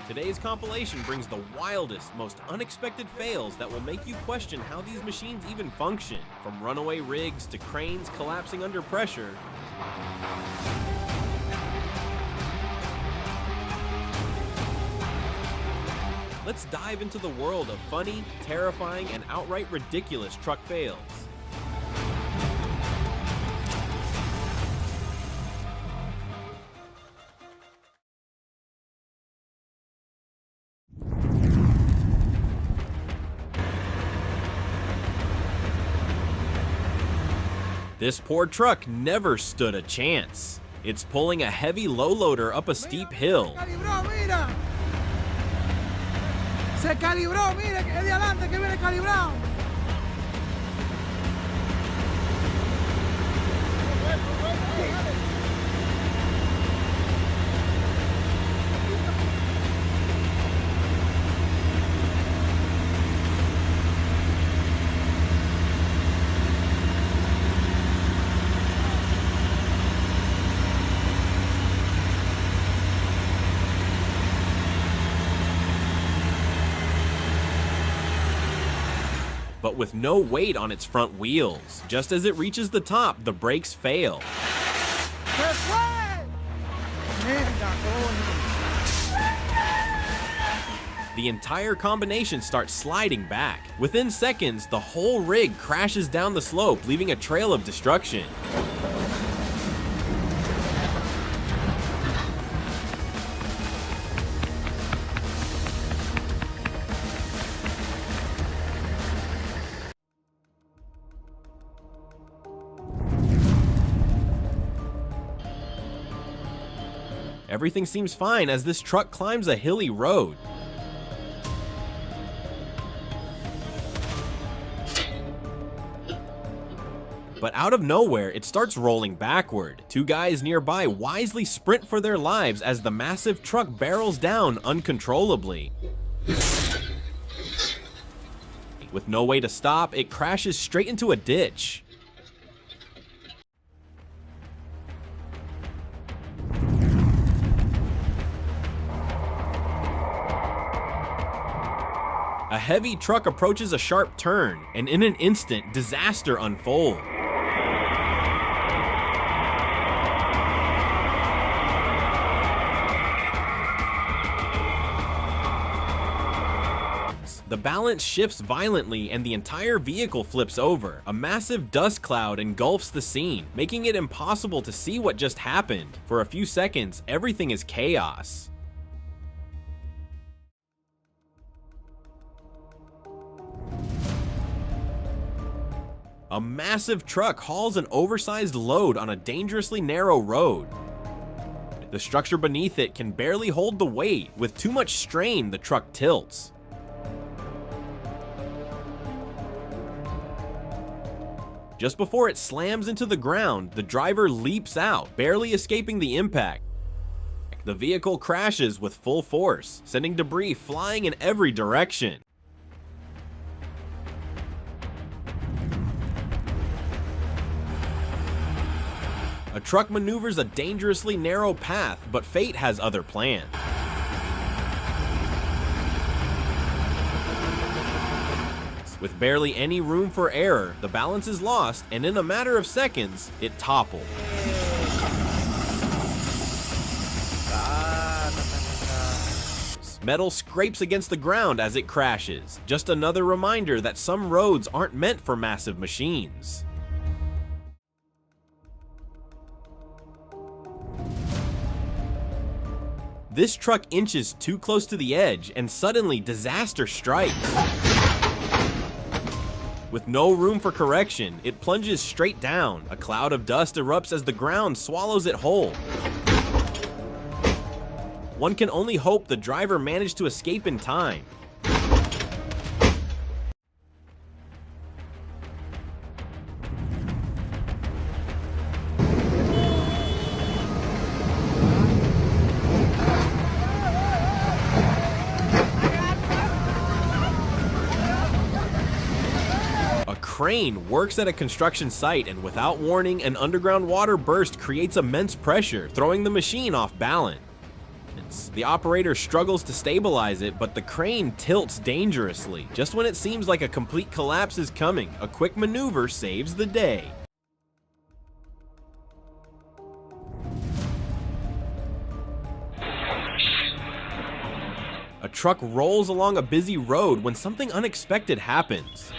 Today's compilation brings the wildest, most unexpected fails that will make you question how these machines even function, from runaway rigs to cranes collapsing under pressure. Let's dive into the world of funny, terrifying, and outright ridiculous truck fails. This poor truck never stood a chance. It's pulling a heavy low loader up a steep hill. Se calibró, mire, que es de adelante que viene calibrado. But with no weight on its front wheels. Just as it reaches the top, the brakes fail. The entire combination starts sliding back. Within seconds, the whole rig crashes down the slope, leaving a trail of destruction. Everything seems fine as this truck climbs a hilly road. But out of nowhere, it starts rolling backward. Two guys nearby wisely sprint for their lives as the massive truck barrels down uncontrollably. With no way to stop, it crashes straight into a ditch. A heavy truck approaches a sharp turn, and in an instant, disaster unfolds. The balance shifts violently and the entire vehicle flips over. A massive dust cloud engulfs the scene, making it impossible to see what just happened. For a few seconds, everything is chaos. A massive truck hauls an oversized load on a dangerously narrow road. The structure beneath it can barely hold the weight. With too much strain, the truck tilts. Just before it slams into the ground, the driver leaps out, barely escaping the impact. The vehicle crashes with full force, sending debris flying in every direction. A truck maneuvers a dangerously narrow path, but fate has other plans. With barely any room for error, the balance is lost, and in a matter of seconds, it toppled. Metal scrapes against the ground as it crashes. Just another reminder that some roads aren't meant for massive machines. This truck inches too close to the edge, and suddenly disaster strikes. With no room for correction, it plunges straight down. A cloud of dust erupts as the ground swallows it whole. One can only hope the driver managed to escape in time. Crane works at a construction site, and without warning, an underground water burst creates immense pressure, throwing the machine off balance. moments. The operator struggles to stabilize it, but the crane tilts dangerously. Just when it seems like a complete collapse is coming, a quick maneuver saves the day. A truck rolls along a busy road when something unexpected happens.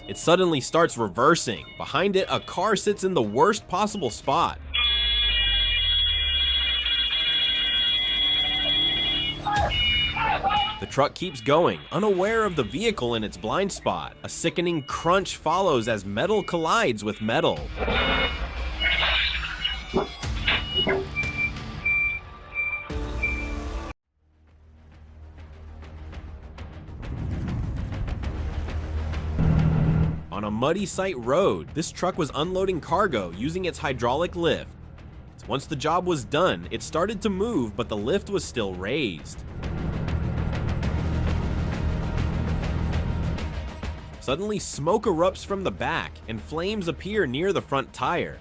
It suddenly starts reversing. Behind it, a car sits in the worst possible spot. The truck keeps going, unaware of the vehicle in its blind spot. A sickening crunch follows as metal collides with metal. On a muddy site road, this truck was unloading cargo using its hydraulic lift. Once the job was done, it started to move, but the lift was still raised. Suddenly, smoke erupts from the back, and flames appear near the front tire.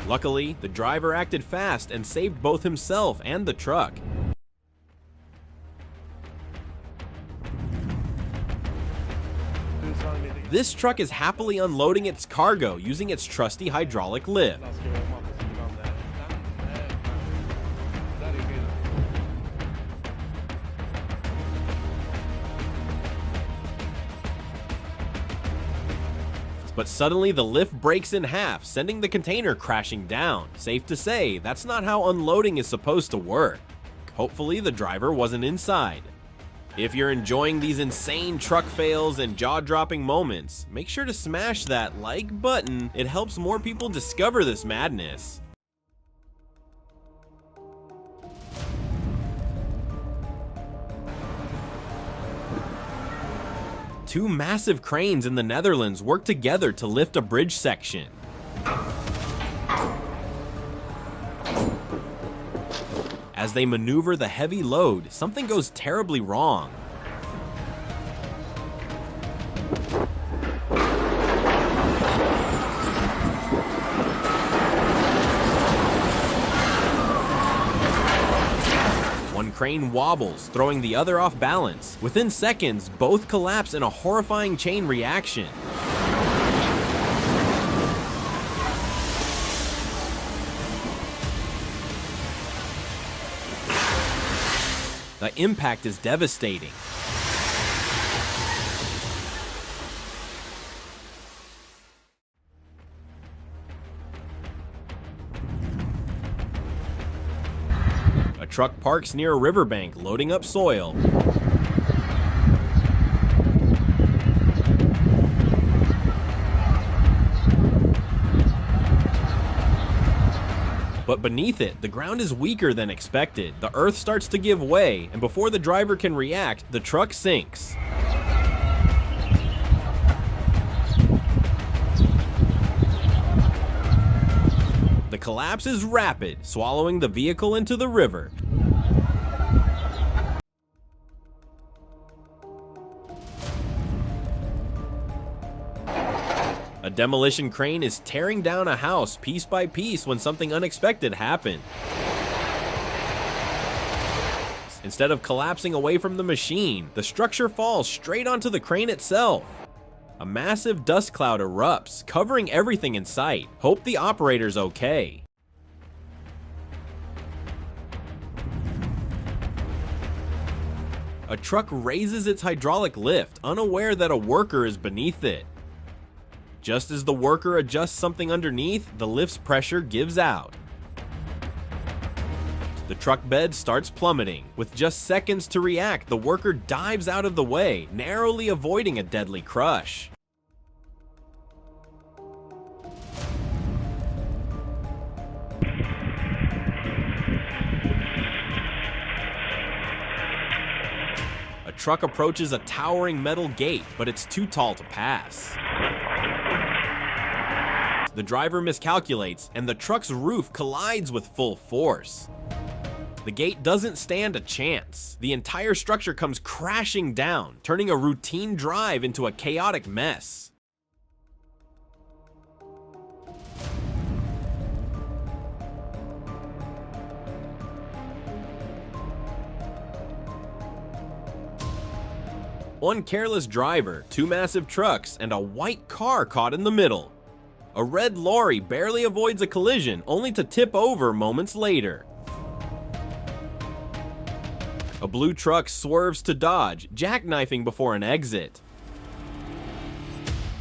Luckily, the driver acted fast and saved both himself and the truck. This truck is happily unloading its cargo using its trusty hydraulic lift. But suddenly the lift breaks in half, sending the container crashing down. Safe to say, that's not how unloading is supposed to work. Hopefully the driver wasn't inside. If you're enjoying these insane truck fails and jaw-dropping moments, make sure to smash that like button. It helps more people discover this madness. Two massive cranes in the Netherlands work together to lift a bridge section. As they maneuver the heavy load, something goes terribly wrong. One crane wobbles, throwing the other off balance. Within seconds, both collapse in a horrifying chain reaction. The impact is devastating. A truck parks near a riverbank, loading up soil. But beneath it, the ground is weaker than expected. The earth starts to give way, and before the driver can react, the truck sinks. The collapse is rapid, swallowing the vehicle into the river. A demolition crane is tearing down a house piece by piece when something unexpected happened. Instead of collapsing away from the machine, the structure falls straight onto the crane itself. A massive dust cloud erupts, covering everything in sight. Hope the operator's okay. A truck raises its hydraulic lift, unaware that a worker is beneath it. Just as the worker adjusts something underneath, the lift's pressure gives out. The truck bed starts plummeting. With just seconds to react, the worker dives out of the way, narrowly avoiding a deadly crush. A truck approaches a towering metal gate, but it's too tall to pass. The driver miscalculates, and the truck's roof collides with full force. The gate doesn't stand a chance. The entire structure comes crashing down, turning a routine drive into a chaotic mess. One careless driver, two massive trucks, and a white car caught in the middle. A red lorry barely avoids a collision, only to tip over moments later. A blue truck swerves to dodge, jackknifing before an exit.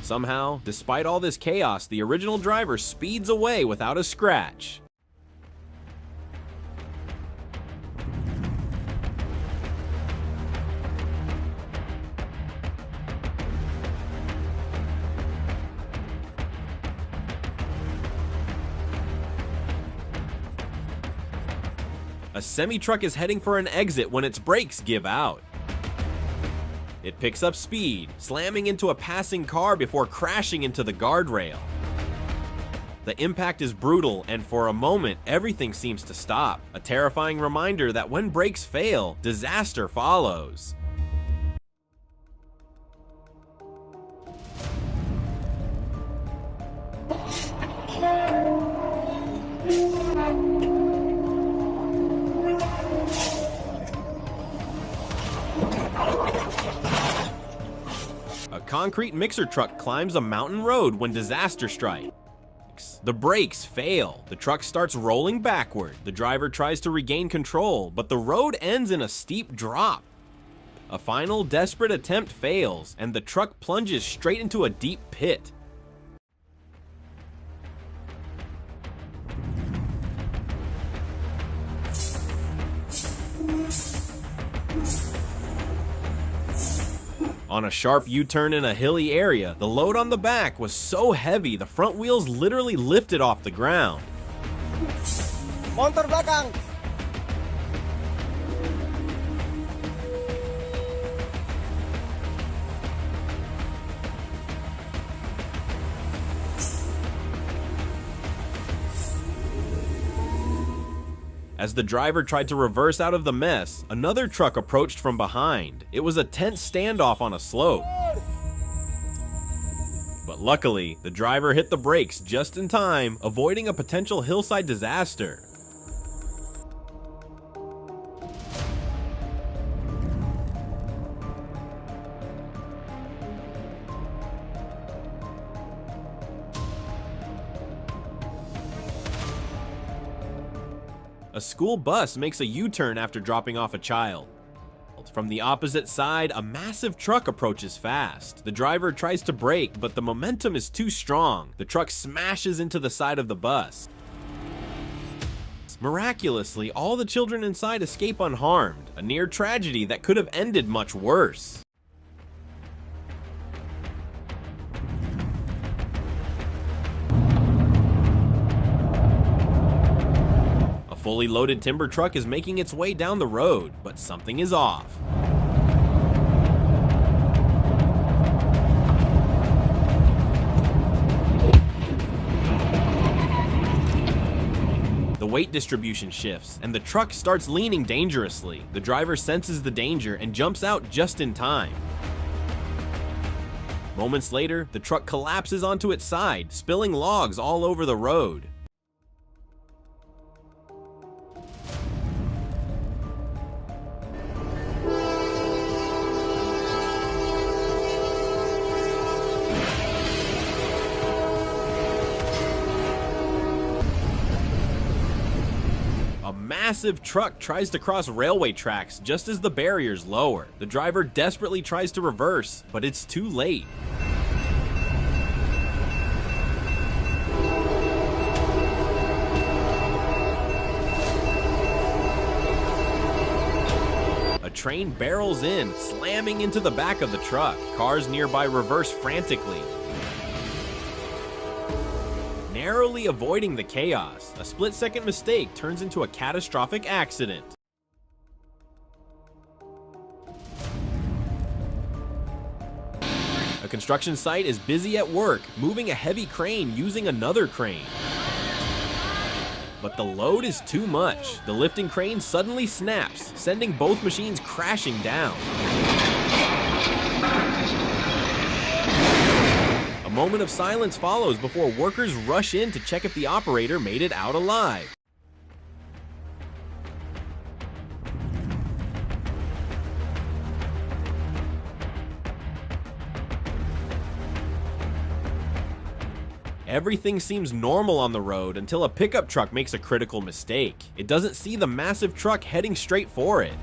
Somehow, despite all this chaos, the original driver speeds away without a scratch. A semi-truck is heading for an exit when its brakes give out. It picks up speed, slamming into a passing car before crashing into the guardrail. The impact is brutal, and for a moment, everything seems to stop. A terrifying reminder that when brakes fail, disaster follows. A concrete mixer truck climbs a mountain road when disaster strikes. The brakes fail. The truck starts rolling backward. The driver tries to regain control, but the road ends in a steep drop. A final desperate attempt fails, and the truck plunges straight into a deep pit. On a sharp U-turn in a hilly area, the load on the back was so heavy the front wheels literally lifted off the ground. Motor belakang. As the driver tried to reverse out of the mess, another truck approached from behind. It was a tense standoff on a slope. But luckily, the driver hit the brakes just in time, avoiding a potential hillside disaster. A school bus makes a U-turn after dropping off a child. From the opposite side, a massive truck approaches fast. The driver tries to brake, but the momentum is too strong. The truck smashes into the side of the bus. Miraculously, all the children inside escape unharmed, a near tragedy that could have ended much worse. A fully loaded timber truck is making its way down the road, but something is off. The weight distribution shifts, and the truck starts leaning dangerously. The driver senses the danger and jumps out just in time. Moments later, the truck collapses onto its side, spilling logs all over the road. A massive truck tries to cross railway tracks just as the barriers lower. The driver desperately tries to reverse, but it's too late. A train barrels in, slamming into the back of the truck. Cars nearby reverse frantically, narrowly avoiding the chaos. A split-second mistake turns into a catastrophic accident. A construction site is busy at work, moving a heavy crane using another crane. but the load is too much. The lifting crane suddenly snaps, sending both machines crashing down. A moment of silence follows before workers rush in to check if the operator made it out alive. Everything seems normal on the road until a pickup truck makes a critical mistake. It doesn't see the massive truck heading straight for it.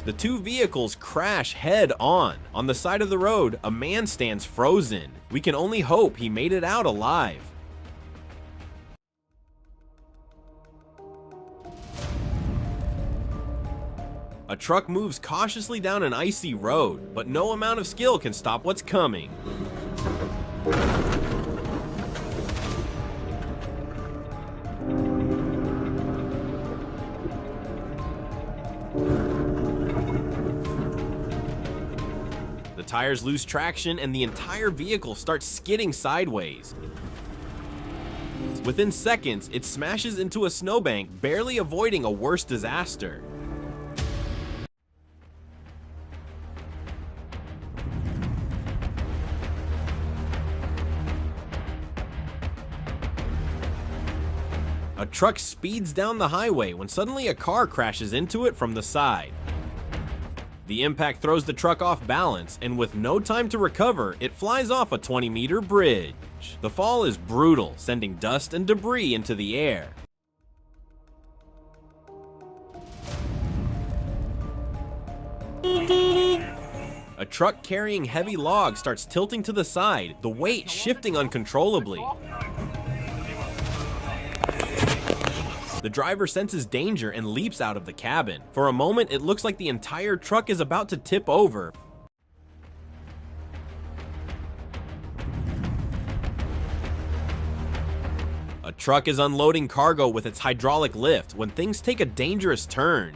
The two vehicles crash head on. On the side of the road, a man stands frozen. We can only hope he made it out alive. A truck moves cautiously down an icy road, but no amount of skill can stop what's coming. The tires lose traction and the entire vehicle starts skidding sideways. Within seconds, it smashes into a snowbank, barely avoiding a worse disaster. A truck speeds down the highway when suddenly a car crashes into it from the side. The impact throws the truck off balance, and with no time to recover, it flies off a 20-meter bridge. The fall is brutal, sending dust and debris into the air. A truck carrying heavy logs starts tilting to the side, the weight shifting uncontrollably. The driver senses danger and leaps out of the cabin. For a moment, it looks like the entire truck is about to tip over. A truck is unloading cargo with its hydraulic lift when things take a dangerous turn.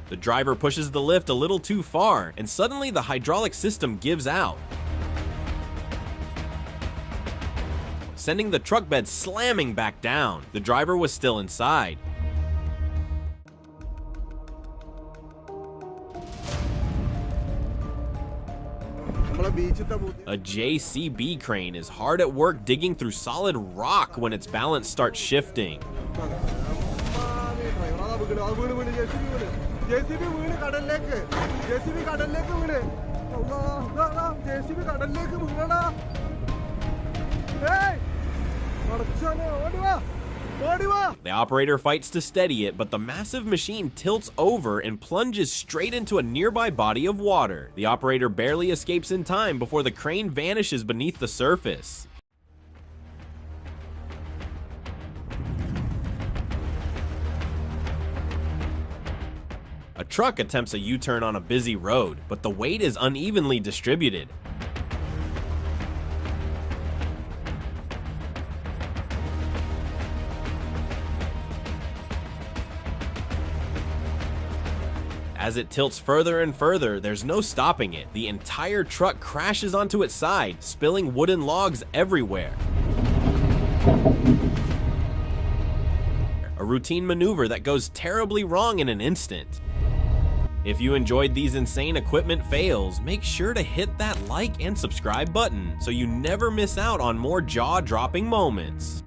The driver pushes the lift a little too far, and suddenly the hydraulic system gives out, sending the truck bed slamming back down. The driver was still inside. A JCB crane is hard at work digging through solid rock when its balance starts shifting. The operator fights to steady it, but the massive machine tilts over and plunges straight into a nearby body of water. The operator barely escapes in time before the crane vanishes beneath the surface. A truck attempts a U-turn on a busy road, but the weight is unevenly distributed. As it tilts further and further, there's no stopping it. The entire truck crashes onto its side, spilling wooden logs everywhere. A routine maneuver that goes terribly wrong in an instant. If you enjoyed these insane equipment fails, make sure to hit that like and subscribe button so you never miss out on more jaw-dropping moments.